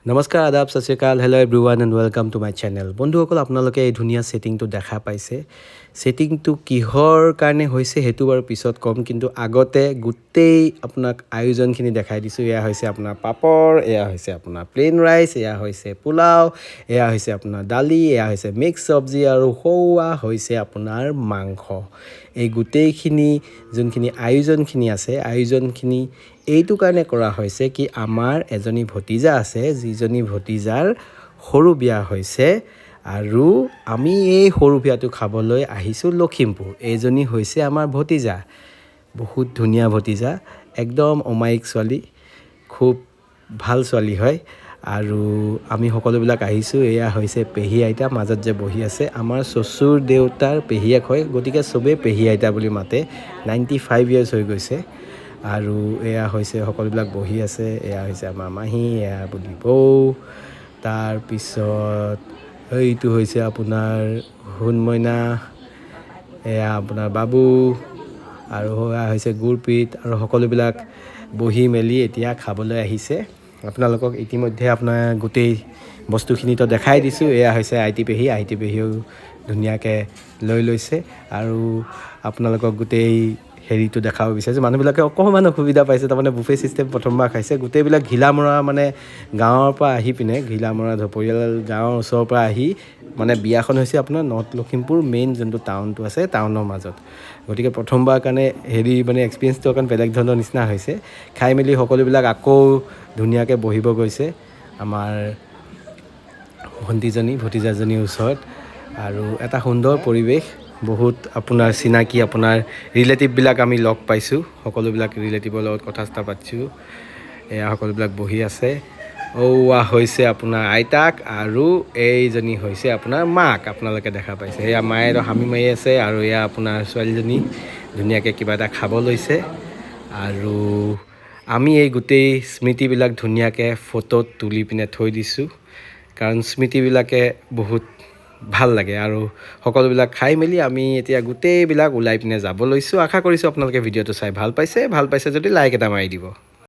নমস্কাৰ আদাব সত শ্ৰী আকাল hello' everyone and welcome to my channel বন্ধুসকল আপোনালোকে এই ধুনীয়া ছেটিংটো দেখা পাইছে ছেটিংটো কিহৰ কাৰণে হৈছে সেইটো বাৰু পিছত ক'ম কিন্তু আগতে গোটেই আপোনাক আয়োজনখিনি দেখাই দিছোঁ এয়া হৈছে আপোনাৰ পাপৰ এয়া হৈছে আপোনাৰ প্লেইন ৰাইচ এয়া হৈছে পোলাও এয়া হৈছে আপোনাৰ দালি এয়া হৈছে মিক্স চব্জি আৰু সৌৱা হৈছে আপোনাৰ মাংস এই গোটেইখিনি যোনখিনি আয়োজনখিনি আছে আয়োজনখিনি এইটো কাৰণে কৰা হৈছে কি আমাৰ এজনী ভতিজা আছে যিজনী ভতিজাৰ সৰু বিয়া হৈছে আৰু আমি এই সৰু বিয়াটো খাবলৈ আহিছোঁ লখিমপুৰ এইজনী হৈছে আমাৰ ভতিজা বহুত ধুনীয়া ভতিজা একদম অমায়িক ছোৱালী খুব ভাল ছোৱালী হয় আৰু আমি সকলোবিলাক আহিছোঁ এয়া হৈছে পেহী আইতা মাজত যে বহি আছে আমাৰ চচুৰ দেউতাৰ পেহীয়েক হয় গতিকে চবেই পেহী আইতা বুলি মাতে 95 ইয়াৰ্ছ হৈ গৈছে আৰু এয়া হৈছে সকলোবিলাক বহি আছে এয়া হৈছে আমাৰ মাহী এয়া বুলি বৌ তাৰপিছত এইটো হৈছে আপোনাৰ হুনমইনা এয়া আপোনাৰ বাবু আৰু এয়া হৈছে গুৰপ্ৰীত আৰু সকলোবিলাক বহি মেলি এতিয়া খাবলৈ আহিছে আপোনালোকক ইতিমধ্যে আপোনাৰ গোটেই বস্তুখিনিতো দেখাই দিছোঁ এয়া হৈছে আইটি পেহীও ধুনীয়াকৈ লৈ লৈছে আৰু আপোনালোকক গোটেই হেৰিটো দেখাব বিচাৰিছোঁ মানুহবিলাকে অকণমান অসুবিধা পাইছে তাৰমানে বুফে ছিষ্টেম প্ৰথমবাৰ খাইছে গোটেইবিলাক ঘিলামৰা মানে গাঁৱৰ পৰা আহি পিনে ঘিলামৰা ধপৰিয়াল গাঁৱৰ ওচৰৰ পৰা আহি মানে বিয়াখন হৈছে আপোনাৰ নৰ্থ লখিমপুৰ মেইন যোনটো টাউনটো আছে টাউনৰ মাজত গতিকে প্ৰথমবাৰ কাৰণে হেৰি মানে এক্সপিৰিয়েঞ্চটো অকণ বেলেগ ধৰণৰ নিচিনা হৈছে খাই মেলি সকলোবিলাক আকৌ ধুনীয়াকৈ বহিব গৈছে আমাৰ ভতিজাজনীৰ ওচৰত আৰু এটা সুন্দৰ পৰিৱেশ বহুত আপোনাৰ চিনাকি আপোনাৰ ৰিলেটিভবিলাক আমি লগ পাইছোঁ সকলোবিলাক ৰিলেটিভৰ লগত কথা চথা পাতিছোঁ এয়া সকলোবিলাক বহি আছে ঔৱা হৈছে আপোনাৰ আইতাক আৰু এইজনী হৈছে আপোনাৰ মাক আপোনালোকে দেখা পাইছে এয়া মায়ে হামি মাৰি আছে আৰু এয়া আপোনাৰ ছোৱালীজনী ধুনীয়াকৈ কিবা এটা খাব লৈছে আৰু আমি এই গোটেই স্মৃতিবিলাক ধুনীয়াকৈ ফটোত তুলি পিনে থৈ দিছোঁ কাৰণ স্মৃতিবিলাকে বহুত ভাল লাগে আৰু সকলোবিলাক খাই মেলি আমি এতিয়া গোটেইবিলাক ওলাই পিনে যাব লৈছোঁ আশা কৰিছোঁ আপোনালোকে ভিডিঅ'টো চাই ভাল পাইছে যদি লাইক এটা মাৰি দিব